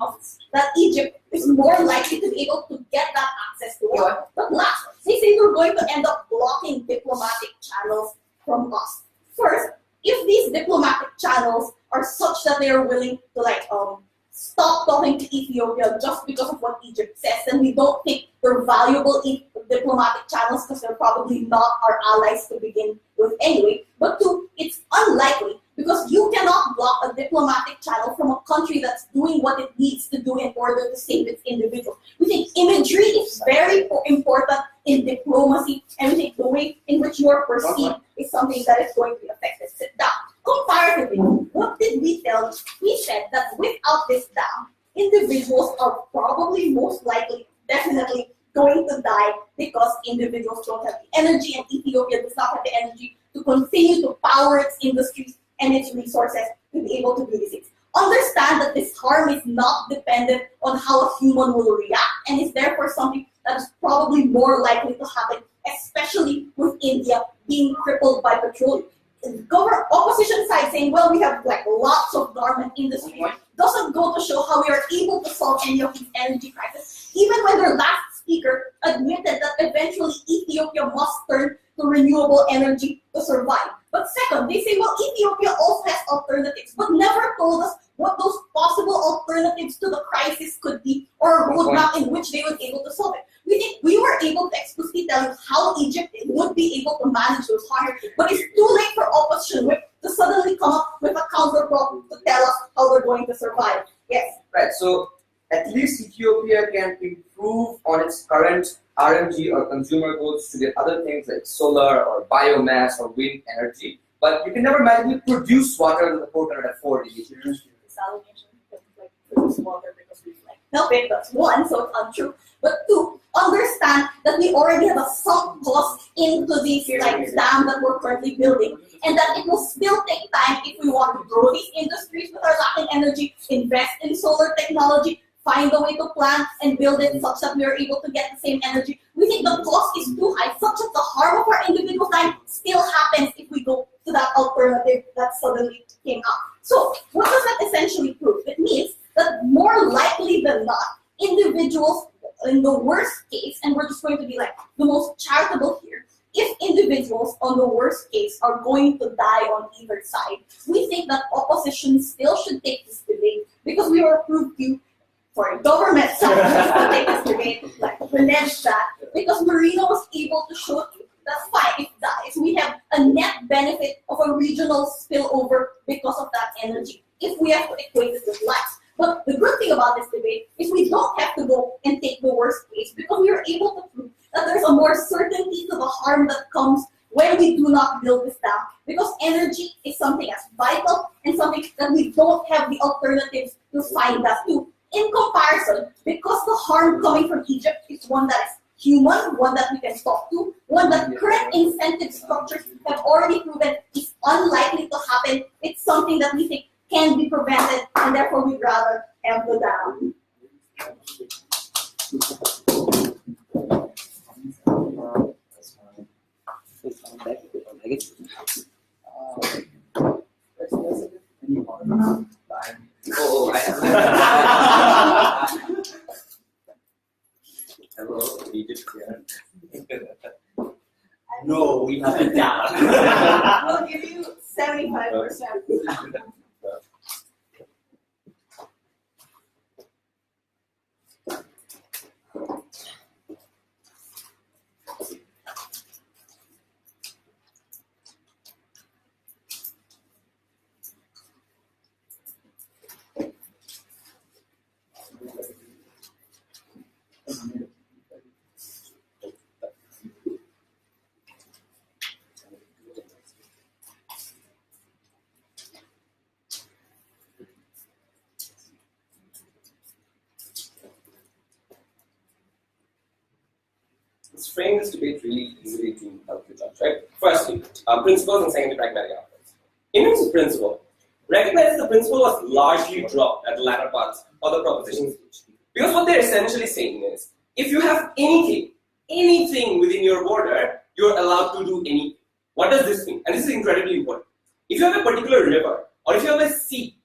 that Egypt is more likely to be able to get that access to water. But last, they say we're going to end up blocking diplomatic channels from us. First, if these diplomatic channels are such that they are willing to stop talking to Ethiopia just because of what Egypt says, then we don't think they're valuable diplomatic channels because they're probably not our allies to begin with anyway. But two, it's unlikely because you cannot block a diplomatic channel from a country that's doing what it needs to do in order to save its individuals. We think imagery is very important in diplomacy, and we think the way in which you are perceived is something that is going to be affected. Sit down. Comparatively, what did we tell you? We said that without this dam, individuals are probably most likely, definitely going to die because individuals don't have the energy, and Ethiopia does not have the energy to continue to power its industries and its resources to be able to do these things. Understand that this harm is not dependent on how a human will react, and is therefore something that is probably more likely to happen, especially with India being crippled by petroleum. The opposition side saying, well, we have like lots of garment industry, doesn't go to show how we are able to solve any of these energy crises. Even when their last speaker admitted that eventually Ethiopia must turn to renewable energy to survive. But second, they say, well, Ethiopia also has alternatives, but never told us what those possible alternatives to the crisis could be, or a roadmap in which they would be able to solve it. We think we were able to explicitly tell you how Egypt would be able to manage those harms, but it's too late for opposition to suddenly come up with a counter problem to tell us how we're going to survive. Yes. Right. So at least Ethiopia can improve on its current RMG or consumer goods to get other things like solar or biomass or wind energy. But you can never magically produce water that the poor cannot afford in Egypt. Desalination, like produce water because we help it. That's one, so it's untrue. But two, understand that we already have a sunk cost into these dams that we're currently building, and that it will still take time if we want to grow these industries with our lacking energy, invest in solar technology, find a way to plan and build it such that we are able to get the same energy. We think the cost is too high, such that the harm of our individual time still happens if we go to that alternative that suddenly came up. So what does that essentially prove? It means that more likely than not, individuals in the worst case, and we're just going to be like the most charitable here, if individuals on the worst case are going to die on either side, we think that opposition still should take this debate, because we were proved to, for government side to take this debate, like renege that, because Marino was able to show that's fine, if dies, we have a net benefit of a regional spillover because of that energy, if we have to equate it with lives. But the good thing about this debate is we don't have to go and take the worst case, because we are able to prove that there's a more certainty to the harm that comes when we do not build this dam, because energy is something that's vital and something that we don't have the alternatives to find that too. In comparison, because the harm coming from Egypt is one that is human, one that we can talk to, one that current incentive structures have already proven is unlikely to happen, it's something that we think can be prevented, and therefore we'd rather have the dam. Oh, I have. Hello, Egypt here. No, we have it down. We'll give you 75%. Let's frame this debate really easily to help you judge, right? Firstly, principles, and secondly, pragmatic outcomes. In terms of principle, recognize the principle was largely dropped at the latter parts of the proposition speech. Because what they're essentially saying is, if you have anything within your border, you're allowed to do anything. What does this mean? And this is incredibly important. If you have a particular river, or if you have a sea,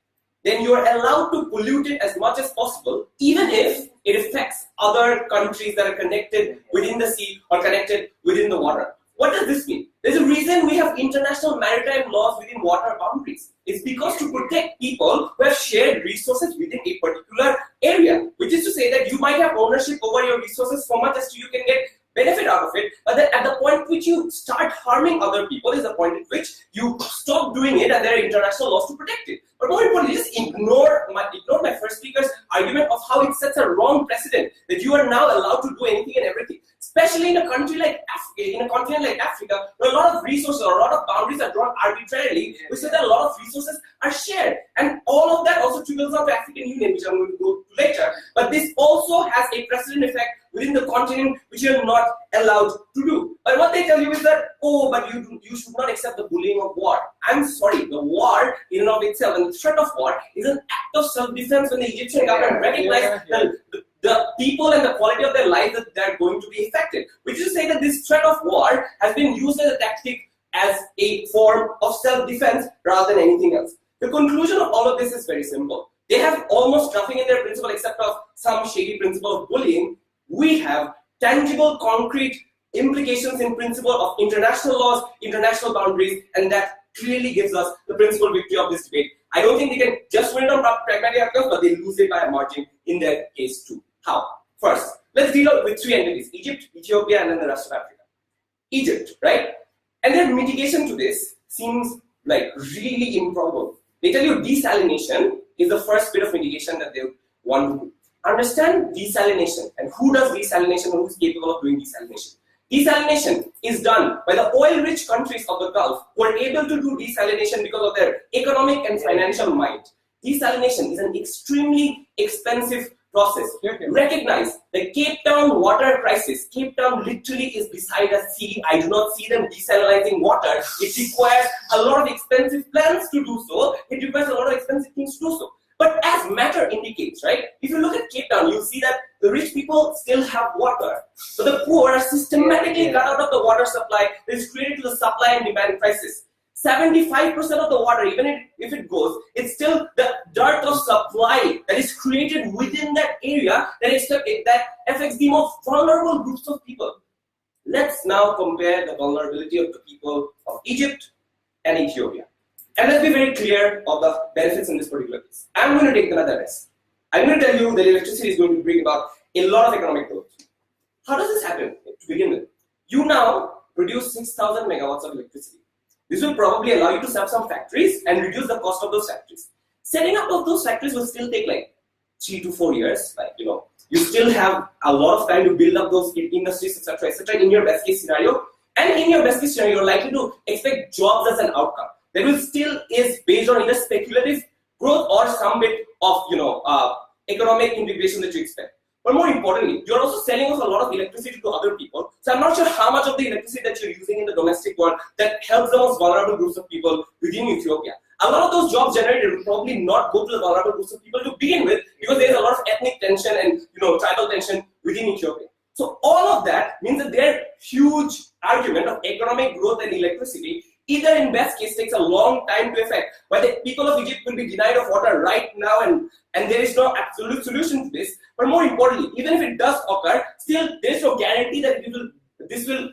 then you are allowed to pollute it as much as possible, even if it affects other countries that are connected within the sea or connected within the water. What does this mean? There's a reason we have international maritime laws within water boundaries. It's because to protect people who have shared resources within a particular area, which is to say that you might have ownership over your resources so much as to you can get benefit out of it, but then at the point at which you start harming other people is the point at which you stop doing it and there are international laws to protect it. But more importantly, just ignore my first speaker's argument of how it sets a wrong precedent, that you are now allowed to do anything and everything. especially in a country like Africa, in a continent like Africa, where a lot of resources or a lot of boundaries are drawn arbitrarily, which says that a lot of resources are shared. And all of that also trickles down to African Union, which I'm going to go to later. But this also has a precedent effect within the continent, which you're not allowed to do. But what they tell you is that, oh, but you should not accept the bullying of war. I'm sorry, the war in and of itself, and the threat of war, is an act of self-defense when the Egyptian government recognized the people and the quality of their lives that they're going to be affected. Which is to say that this threat of war has been used as a tactic, as a form of self-defense rather than anything else. The conclusion of all of this is very simple. They have almost nothing in their principle except of some shady principle of bullying. We have tangible, concrete implications in principle of international laws, international boundaries, and that clearly gives us the principal victory of this debate. I don't think they can just win it on pragmatic outcomes, but they lose it by a margin in their case too. How? First, let's deal with three entities: Egypt, Ethiopia, and then the rest of Africa. Egypt, right? And their mitigation to this seems like really improbable. They tell you desalination is the first bit of mitigation that they want to do. Understand desalination and who does desalination and who is capable of doing desalination. Desalination is done by the oil-rich countries of the Gulf who are able to do desalination because of their economic and financial might. Desalination is an extremely expensive process. Recognize the Cape Town water crisis. Cape Town literally is beside a sea. I do not see them desalinating water. It requires a lot of expensive plans to do so. It requires a lot of expensive things to do so. But as matter indicates, right? If you look at Cape Town, you'll see that the rich people still have water. So the poor are systematically cut out of the water supply that is created to the supply and demand crisis. 75% of the water, even if it goes, it's still the dearth of supply that is created within that area that affects the most vulnerable groups of people. Let's now compare the vulnerability of the people of Egypt and Ethiopia. And let's be very clear of the benefits in this particular case. I'm going to take another risk. I'm going to tell you that electricity is going to bring about a lot of economic growth. How does this happen to begin with? You now produce 6,000 megawatts of electricity. This will probably allow you to set up some factories and reduce the cost of those factories. Setting up of those factories will still take like 3 to 4 years. You still have a lot of time to build up those industries, etc., in your best case scenario. And in your best case scenario, you're likely to expect jobs as an outcome. That will still is based on either speculative growth or some bit of economic integration that you expect. But more importantly, you're also selling us a lot of electricity to other people. So I'm not sure how much of the electricity that you're using in the domestic world that helps the most vulnerable groups of people within Ethiopia. A lot of those jobs generated will probably not go to the vulnerable groups of people to begin with, because there's a lot of ethnic tension and tribal tension within Ethiopia. So all of that means that their huge argument of economic growth and electricity either in best case takes a long time to effect, but the people of Egypt will be denied of water right now, and there is no absolute solution to this. But more importantly, even if it does occur, still there is no guarantee that this will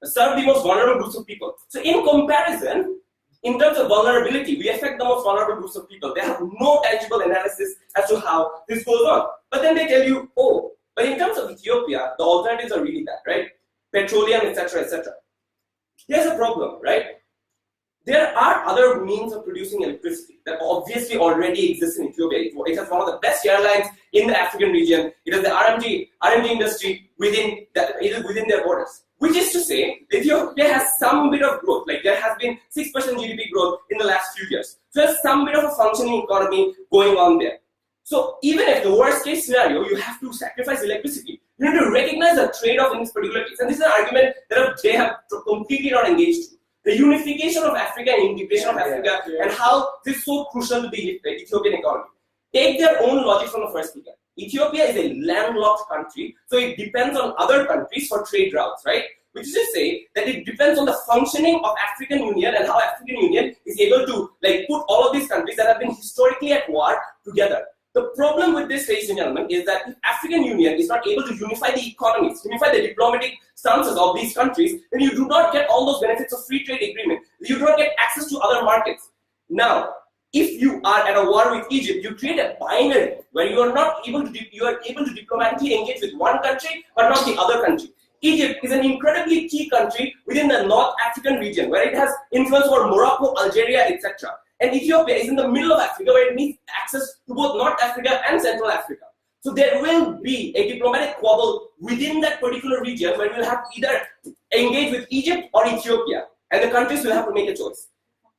serve the most vulnerable groups of people. So in comparison, in terms of vulnerability, we affect the most vulnerable groups of people. They have no tangible analysis as to how this goes on. But then they tell you, oh, but in terms of Ethiopia, the alternatives are really bad, right? Petroleum, etc., etc. Here's a problem, right? There are other means of producing electricity that obviously already exist in Ethiopia. It has one of the best airlines in the African region. It has the R&D industry within their borders. Which is to say, Ethiopia has some bit of growth. There has been 6% GDP growth in the last few years. So there's some bit of a functioning economy going on there. So even if the worst case scenario, you have to sacrifice electricity, you need to recognize the trade-off in this particular case. And this is an argument that they have completely not engaged to. The unification of Africa and integration of Africa and how this is so crucial to the Ethiopian economy. Take their own logic from the first speaker. Ethiopia is a landlocked country, so it depends on other countries for trade routes, right? Which is to say that it depends on the functioning of African Union and how African Union is able to put all of these countries that have been historically at war together. The problem with this, ladies and gentlemen, is that if African Union is not able to unify the economies, unify the diplomatic stances of these countries, then you do not get all those benefits of free trade agreement. You do not get access to other markets. Now, if you are at a war with Egypt, you create a binary where you are able to diplomatically engage with one country but not the other country. Egypt is an incredibly key country within the North African region where it has influence over Morocco, Algeria, etc. And Ethiopia is in the middle of Africa where it needs access to both North Africa and Central Africa. So there will be a diplomatic squabble within that particular region where we'll have to either engage with Egypt or Ethiopia, and the countries will have to make a choice.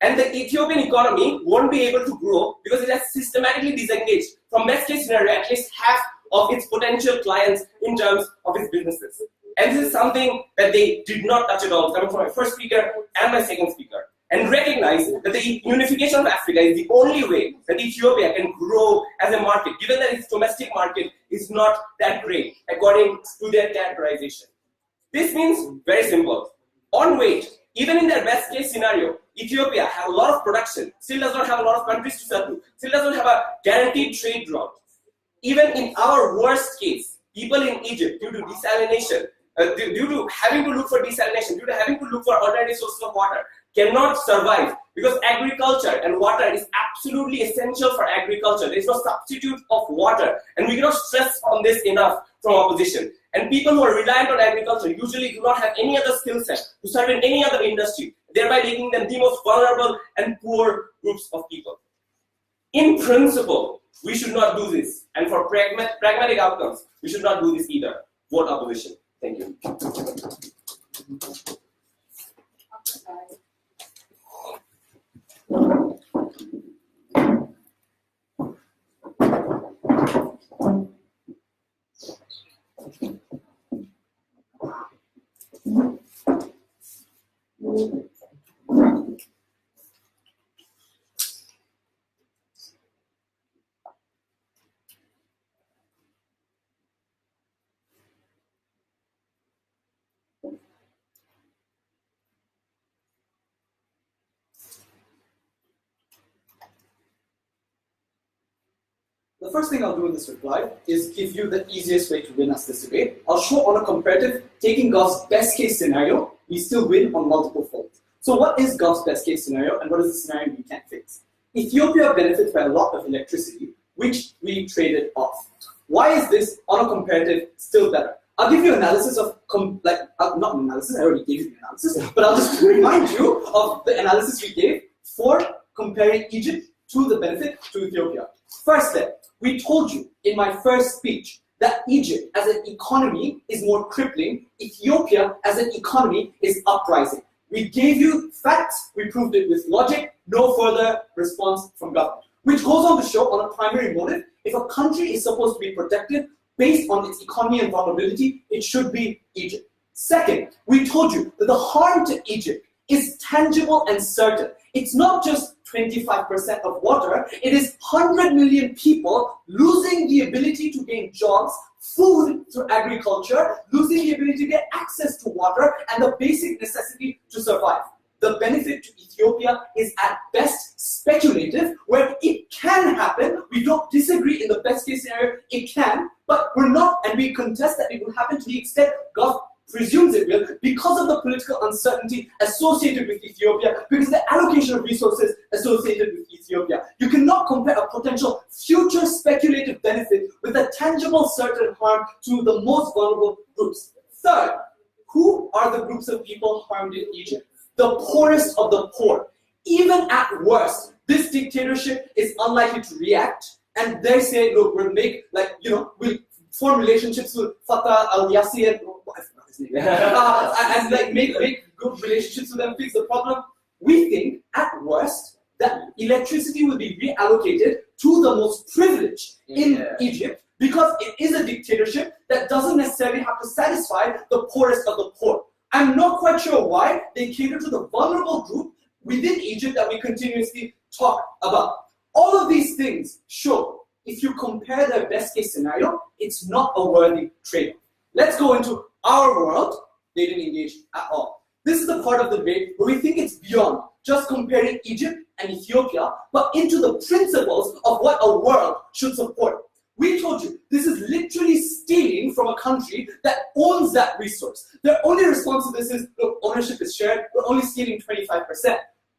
And the Ethiopian economy won't be able to grow because it has systematically disengaged from best case scenario at least half of its potential clients in terms of its businesses. And this is something that they did not touch at all, coming from my first speaker and my second speaker. And recognize that the unification of Africa is the only way that Ethiopia can grow as a market, given that its domestic market is not that great, according to their characterization. This means very simple. On weight, even in their best case scenario, Ethiopia has a lot of production, still does not have a lot of countries to sell to, still doesn't have a guaranteed trade route. Even in our worst case, people in Egypt, due to desalination, due to having to look for desalination, due to having to look for alternative sources of water, cannot survive because agriculture and water is absolutely essential for agriculture. There is no substitute of water, and we cannot stress on this enough from opposition. And people who are reliant on agriculture usually do not have any other skill set to serve in any other industry, thereby making them the most vulnerable and poor groups of people. In principle, we should not do this, and for pragmatic outcomes, we should not do this either. Vote opposition. Thank you. The first thing I'll do in this reply is give you the easiest way to win us this debate. I'll show on a comparative, taking Gulf's best case scenario, we still win on multiple folds. So what is Gulf's best case scenario and what is the scenario we can't fix? Ethiopia benefits by a lot of electricity, which we traded off. Why is this on a comparative still better? I'll give you analysis of, not analysis, I already gave you the analysis, but I'll just remind you of the analysis we gave for comparing Egypt to the benefit to Ethiopia. First step, we told you in my first speech that Egypt as an economy is more crippling, Ethiopia as an economy is uprising. We gave you facts, we proved it with logic, no further response from government. Which goes on to show on a primary motive, if a country is supposed to be protected based on its economy and vulnerability, it should be Egypt. Second, we told you that the harm to Egypt is tangible and certain. It's not just 25% of water, it is 100 million people losing the ability to gain jobs, food through agriculture, losing the ability to get access to water and the basic necessity to survive. The benefit to Ethiopia is at best speculative, where it can happen. We don't disagree in the best case scenario, it can, but we're not, and we contest that it will happen to the extent God presumes it will, because of the political uncertainty associated with Ethiopia, because the allocation of resources associated with Ethiopia. You cannot compare a potential future speculative benefit with a tangible certain harm to the most vulnerable groups. Third, who are the groups of people harmed in Egypt? The poorest of the poor. Even at worst, this dictatorship is unlikely to react, and they say, look, we'll make, we'll form relationships with Fatah al-Yassi and make good relationships with them, fix the problem. We think, at worst, that electricity will be reallocated to the most privileged in Egypt, because it is a dictatorship that doesn't necessarily have to satisfy the poorest of the poor. I'm not quite sure why they cater to the vulnerable group within Egypt that we continuously talk about. All of these things show, if you compare their best case scenario, it's not a worthy trade-off. Let's go into our world. They didn't engage at all. This is the part of the debate where we think it's beyond just comparing Egypt and Ethiopia, but into the principles of what a world should support. We told you, this is literally stealing from a country that owns that resource. Their only response to this is, look, ownership is shared, we're only stealing 25%.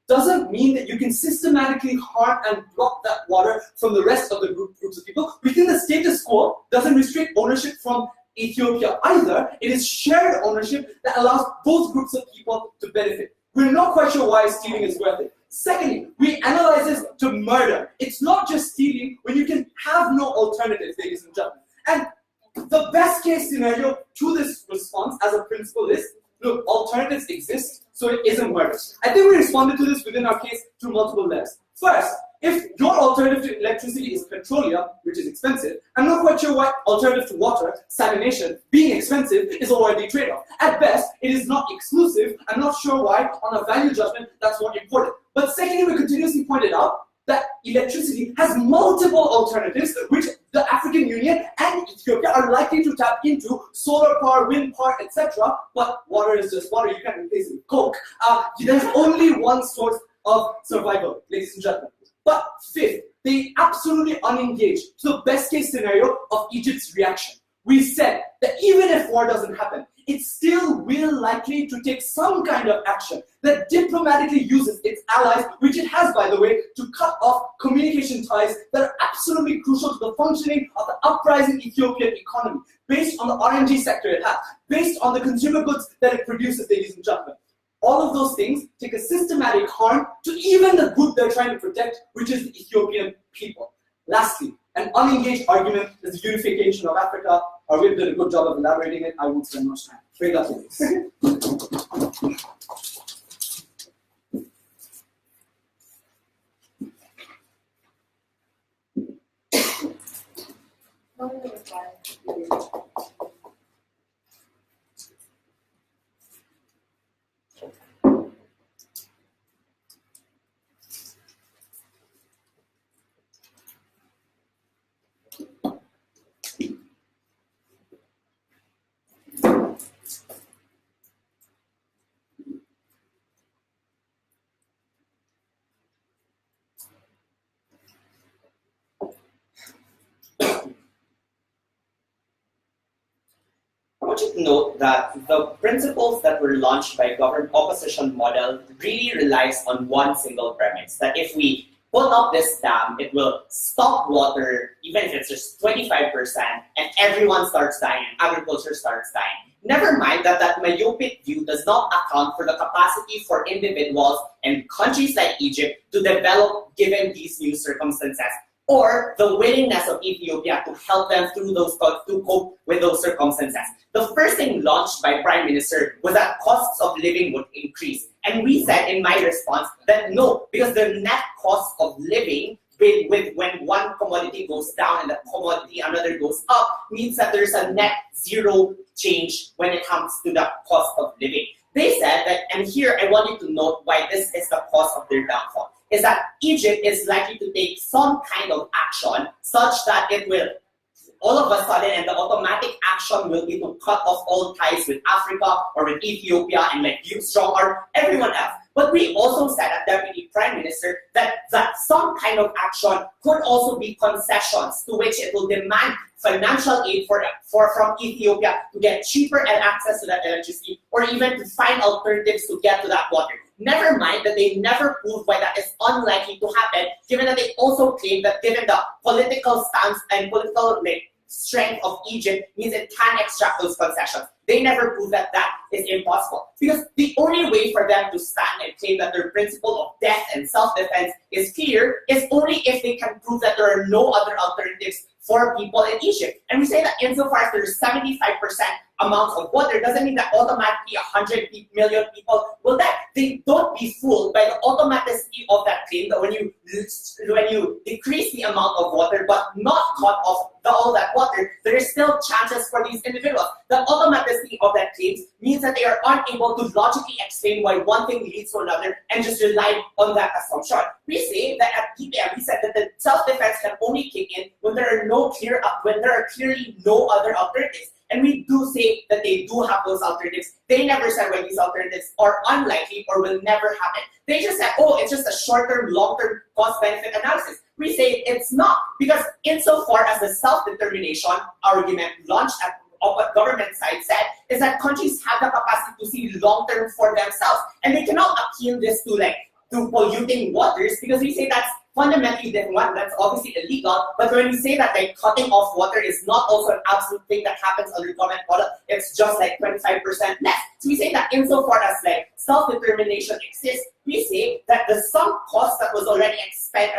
Doesn't mean that you can systematically harm and block that water from the rest of the groups of people. We think the status quo doesn't restrict ownership from Ethiopia either. It is shared ownership that allows both groups of people to benefit. We're not quite sure why stealing is worth it. Secondly, we analyze this to murder. It's not just stealing when you can have no alternatives, ladies and gentlemen. And the best case scenario to this response as a principle is, look, alternatives exist, so it isn't murder. I think we responded to this within our case through multiple layers. First, if your alternative to electricity is petroleum, which is expensive, I'm not quite sure why alternative to water, salination, being expensive is a worthy trade-off. At best, it is not exclusive. I'm not sure why, on a value judgment, that's more important. But secondly, we continuously pointed out that electricity has multiple alternatives, which the African Union and Ethiopia are likely to tap into: solar power, wind power, etc. But water is just water. You can't replace it with Coke. There's only one source of survival, ladies and gentlemen. But fifth, they absolutely unengaged to the best case scenario of Egypt's reaction. We said that even if war doesn't happen, it still will likely to take some kind of action that diplomatically uses its allies, which it has, by the way, to cut off communication ties that are absolutely crucial to the functioning of the uprising Ethiopian economy, based on the RNG sector it has, based on the consumer goods that it produces, ladies and gentlemen. All of those things take a systematic harm to even the good they're trying to protect, which is the Ethiopian people. Lastly, an unengaged argument is the unification of Africa. Arvind did a good job of elaborating it. I won't spend much time. Very lucky. I want you to note that the principles that were launched by government opposition model really relies on one single premise, that if we pull up this dam, it will stop water, even if it's just 25%, and everyone starts dying, agriculture starts dying. Never mind that that myopic view does not account for the capacity for individuals and countries like Egypt to develop given these new circumstances, or the willingness of Ethiopia to help them through those to cope with those circumstances. The first thing launched by Prime Minister was that costs of living would increase. And we said in my response that no, because the net cost of living with when one commodity goes down and the commodity another goes up means that there's a net zero change when it comes to the cost of living. They said that, and here I want you to note why this is the cause of their downfall, is that Egypt is likely to take some kind of action such that it will all of a sudden, and the automatic action will be to cut off all ties with Africa or with Ethiopia and like you, strong or everyone else. But we also said at Deputy Prime Minister that some kind of action could also be concessions to which it will demand financial aid from Ethiopia to get cheaper and access to that electricity, or even to find alternatives to get to that water. Never mind that they never proved why that is unlikely to happen, given that they also claim that given the political stance and political strength of Egypt means it can extract those concessions. They never proved that that is impossible. Because the only way for them to stand and claim that their principle of death and self-defense is clear is only if they can prove that there are no other alternatives for people in Egypt. And we say that insofar as there's 75% amounts of water, doesn't mean that automatically 100 million people will die. They don't be fooled by the automaticity of that claim that when you decrease the amount of water but not cut off all that water, there is still chances for these individuals. The automaticity of that claim means that they are unable to logically explain why one thing leads to another and just rely on that assumption. We say that at DPM, we said that the self-defense can only kick in when there are clearly no other alternatives. And we do say that they do have those alternatives. They never said why these alternatives are unlikely or will never happen. They just said, oh, it's just a short-term, long-term cost-benefit analysis. We say it's not, because insofar as the self-determination argument launched at government side said, is that countries have the capacity to see long-term for themselves. And they cannot akin this to polluting waters, because we say that's fundamentally different. That's obviously illegal. But when we say that cutting off water is not also an absolute thing that happens under government model, it's just 25% less. So we say that insofar as like self-determination exists, we say that the sunk cost that was already spent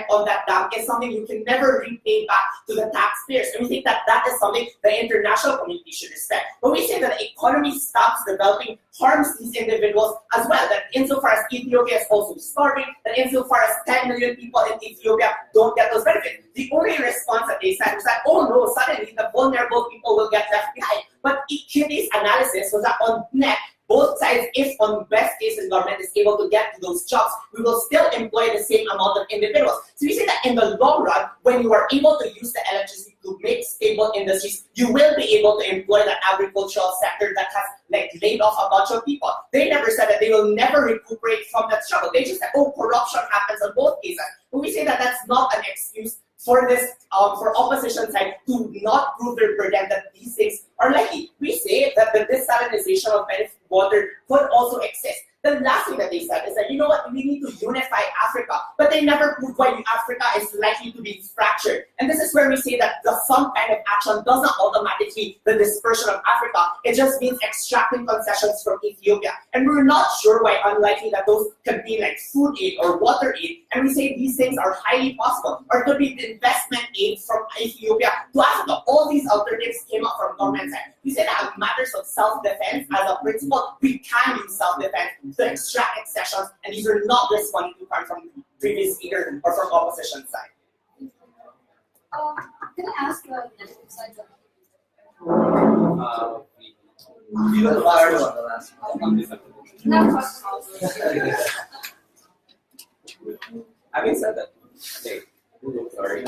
on that dam is something you can never repay back to the taxpayers. And we think that that is something the international community should respect. But we say that the economy stops developing harms these individuals as well. That insofar as Ethiopia is also starving, that insofar as 10 million people in Ethiopia don't get those benefits. The only response that they said was that, oh no, suddenly the vulnerable people will get left behind. But Ikiti's analysis was that on net, both sides, if on best case the government is able to get to those jobs, we will still employ the same amount of individuals. So we say that in the long run, when you are able to use the electricity to make stable industries, you will be able to employ the agricultural sector that has like laid off a bunch of people. They never said that they will never recuperate from that struggle. They just said, oh, corruption happens on both cases. But we say that that's not an excuse for this, for opposition side to not prove their burden that these things are likely. We say that the desalinization of benefit water could also exist. The last thing that they said is that, you know what, we need to unify Africa, but they never proved why Africa is likely to be fractured. And this is where we say that some kind of action doesn't automatically the dispersion of Africa. It just means extracting concessions from Ethiopia. And we're not sure why unlikely that those could be like food aid or water aid. And we say these things are highly possible. Or it could be investment aid from Ethiopia to Africa. All these alternatives came up from government side. We say that in matters of self-defense, as a principle, we can use self-defense to extract accessions, and these are not responding to come from previous speaker or from opposition side. Can I ask the negative sides of You were the last one. Not Having said that, okay, sorry.